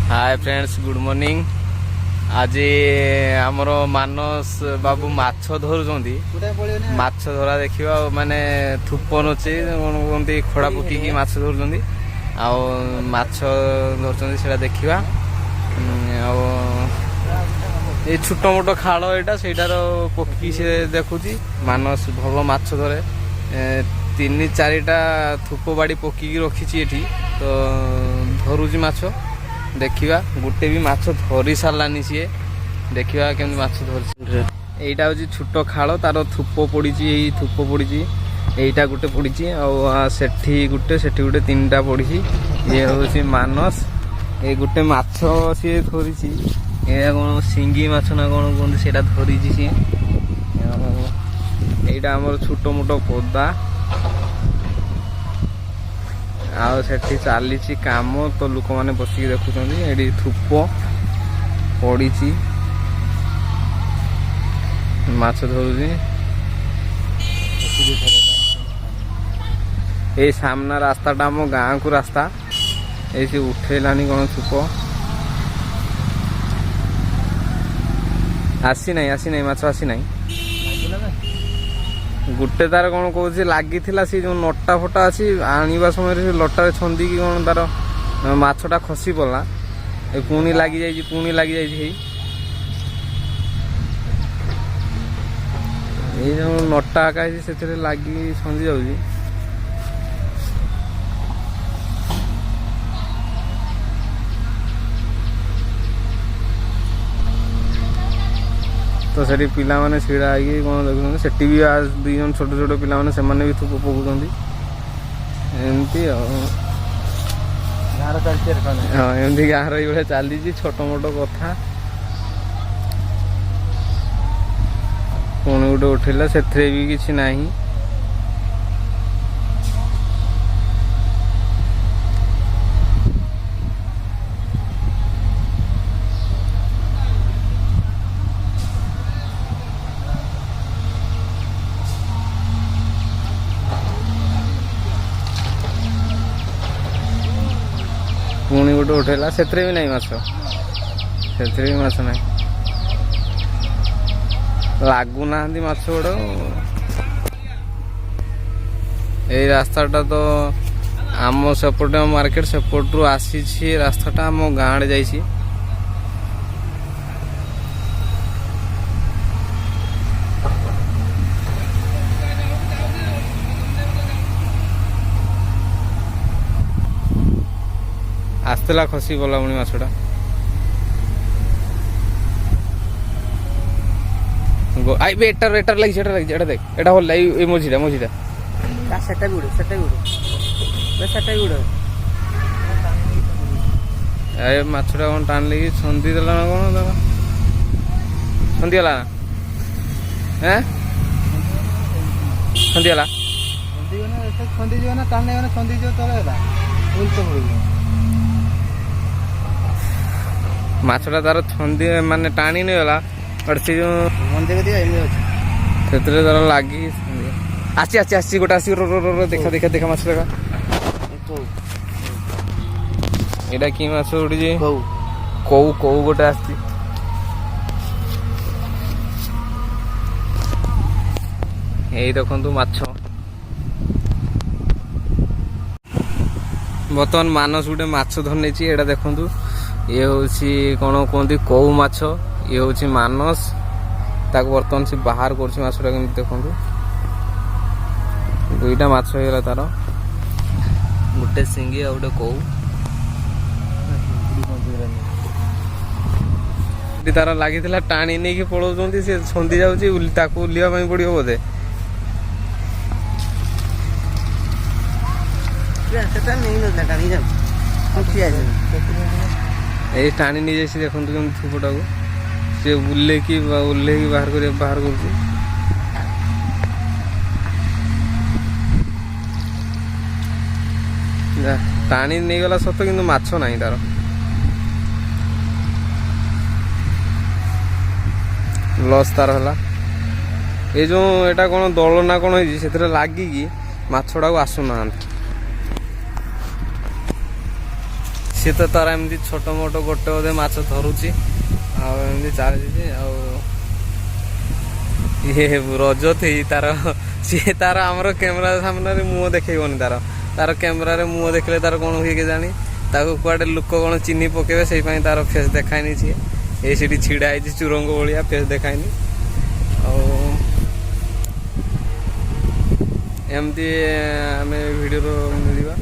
Hi friends, good morning. आज आमर मानस बाबू माछ धरुଛନ୍ତି। माछ धरा देखिवा माने थुप नचे कहते खड़ा पकी माछ धरुଛନ୍ତି ଆଉ ମାଛ ଧରୁଛନ୍ତି ସେଟା ଦେଖିବା। ଆଉ ଏ ଛୋଟ ମୋଟ ଖାଳ ଏଇଟା ସେଇଟାର ପକ୍ଷୀ ସେ ଦେଖୁଛି। ମାନସ ଭଲ ମାଛ ଧରେ। 3-4ଟା ଥୁପ ବାଡ଼ି ପକିକି ରଖିଛି ଏଠି, ତ ଧରୁଛି ମାଛ। ଦେଖିବା ଗୋଟେ ବି ମାଛ ଧରି ସାରିଲାନି ସିଏ। ଦେଖିବା କେମିତି ମାଛ ଧରିଛି। ଏଇଟା ହେଉଛି ଛୋଟ ଖାଳ, ତାର ଥୁପ ପଡ଼ିଛି। ଏଇ ଥୁପ ପଡ଼ିଛି, ଏଇଟା ଗୋଟେ ପଡ଼ିଛି, ଆଉ ସେଠି ଗୋଟେ 3ଟା ପଡ଼ିଛି। ଇଏ ହେଉଛି ମାନସ। ଏ ଗୋଟେ ମାଛ ସିଏ ଧରିଛି। ଏଇଟା କ'ଣ ସିଙ୍ଗି ମାଛ ନା କ'ଣ କୁହନ୍ତି, ସେଇଟା ଧରିଛି ସିଏ। ଏଇଟା ଆମର ଛୋଟ ମୋଟ ପଦା। ଆଉ ସେଠି ଚାଲିଛି କାମ, ତ ଲୋକମାନେ ବସିକି ଦେଖୁଛନ୍ତି। ଏଠି ଥୁପ ପଡ଼ିଛି, ମାଛ ଧରୁଛି। ଏଇ ସାମ୍ନା ରାସ୍ତାଟା ଆମ ଗାଁକୁ ରାସ୍ତା। ଏଇ ସେ ଉଠେଇଲାନି କ'ଣ ଥୁପ। ଆସିନାହିଁ ମାଛ ଆସିନାହିଁ। ଗୋଟେ ତାର କ'ଣ କହୁଛି ଲାଗିଥିଲା, ସେ ଯେଉଁ ନଟା ଫଟା ଅଛି ଆଣିବା ସମୟରେ ସେ ଲଟାରେ ଛନ୍ଦିକି କ'ଣ ତାର ମାଛଟା ଖସି ପଡ଼ିଲା। ଏ ପୁଣି ଲାଗିଯାଇଛି ହେଇ ଏଇ ଯେଉଁ ନଟା ଆକା ହେଇଛି ସେଥିରେ ଲାଗିକି ଛନ୍ଦି ଯାଉଛି। ତ ସେଠି ପିଲାମାନେ ଛିଡ଼ା ହେଇକି କ'ଣ ଦେଖୁଛନ୍ତି। ସେଠି ବି 2 ଜଣ ଛୋଟ ଛୋଟ ପିଲାମାନେ, ସେମାନେ ବି ଥୁପ ପକାଉଛନ୍ତି। ଏମିତି ଆଉ ଗାଁର ଚାଲିଛି। ହଁ, ଏମିତି ଗାଁର ଏଇଭଳିଆ ଚାଲିଛି ଛୋଟ ମୋଟ କଥା। ପୁଣି ଗୋଟେ ଉଠେଇଲା, ସେଥିରେ ବି କିଛି ନାହିଁ। ପୁଣି ଗୋଟେ ଉଠେଇଲା, ସେଥିରେ ବି ନାହିଁ ମାଛ। ନାହିଁ, ଲାଗୁନାହାନ୍ତି ମାଛ ଗୁଡ଼ା। ଏଇ ରାସ୍ତାଟା ତ ଆମ ସେପଟେ ମାର୍କେଟ ସେପଟରୁ ଆସିଛି। ରାସ୍ତାଟା ଆମ ଗାଁ ଆଡ଼େ ଯାଇଛି। ଆସିଥିଲା, ଖସି ଗଲା ପୁଣି ମାଛଟା। ଏଟାର ଲାଗିଛି, ଏଟା ଦେଖ, ଏଟା ଭଲ। ଏଇ ମଝିଟା ସେଟା ବି ଉଡେ। ଏ ମାଛଟା କ'ଣ ଟାଣିକି ଛନ୍ଦି ଦେଲା ନା କ'ଣ? ତାର ଛନ୍ଦିଗଲା ନା? ଛନ୍ଦିଗଲା। ମାଛଟା ତାର ଛନ୍ଦି ମାନେ ଟାଣି ନେଇଗଲା। ସେ ଯେଉଁ ସେଥିରେ ତାର ଲାଗି ଆସିଛି ଗୋଟେ ଆସିକି ଦେଖା ମାଛ ଦେଖା। ଏଇଟା କି ମାଛ ଉଠିଛି? କଉ ଗୋଟେ ଆସିଛି। ଏଇ ଦେଖନ୍ତୁ ମାଛ। ବର୍ତ୍ତମାନ ମାନସ ଗୋଟେ ମାଛ ଧରି ନେଇଛି। ଏଇଟା ଦେଖନ୍ତୁ, ଇଏ ହେଉଛି କ'ଣ କୁହନ୍ତି କଉ ମାଛ। ଇଏ ହେଉଛି ମାନସ। ତାକୁ ବର୍ତ୍ତମାନ ସେ ବାହାର କରୁଛି ମାଛଟା। କେମିତି ଦେଖନ୍ତୁ, 2ଟା ମାଛ ହେଇଗଲା ତାର, ଗୋଟେ ସିଙ୍ଗି ଆଉ ଗୋଟେ କଉ। ତାର ଲାଗିଥିଲା, ଟାଣି ନେଇକି ପଳଉଛନ୍ତି। ସେ ଛନ୍ଦି ଯାଉଛି, ତାକୁ ଉଲିବା ପାଇଁ ପଡ଼ିବ ବୋଧେ। ଏଇ ଟାଣି ନେଇଯାଇଛି। ଦେଖନ୍ତୁ କେମିତି ଥୁପଟାକୁ ସେ ଓହ୍ଲେଇକି ବାହାର କରୁଛି। ଟାଣି ନେଇଗଲା ସତ, କିନ୍ତୁ ମାଛ ନାହିଁ ତାର। ଲସ୍ ତାର ହେଲା। ଏ ଯେଉଁ ଏଇଟା କ'ଣ ଦଳ ନା କ'ଣ ହେଇଛି, ସେଥିରେ ଲାଗିକି ମାଛଟାକୁ ଆସୁନାହାନ୍ତି। ସିଏ ତ ତାର ଏମିତି ଛୋଟ ମୋଟ ଗୋଟେ ବୋଧେ ମାଛ ଧରୁଛି ଆଉ ଏମିତି ଚାଲିଛି ଆଉ ଇଏ ରଜତି ତାର ସିଏ ତାର ଆମର କ୍ୟାମେରା ସାମ୍ନାରେ ମୁହଁ ଦେଖେଇବନି ତାର କ୍ୟାମେରାରେ ମୁହଁ ଦେଖିଲେ ତାର କ'ଣ ହୁଏ କେଜାଣି ତାକୁ କୁଆଡ଼େ ଲୋକ କ'ଣ ଚିହ୍ନି ପକେଇବେ ସେଇପାଇଁ ତାର ଫେସ୍ ଦେଖାଏନି ସିଏ ଏଇ ସେଠି ଛିଡ଼ା ହେଇଛି ଚୁରଙ୍ଗ ଭଳିଆ ଫେସ୍ ଦେଖାଏନି ଆଉ ଏମିତି ଆମେ ଭିଡ଼ିଓରୁ ମିଳିବା।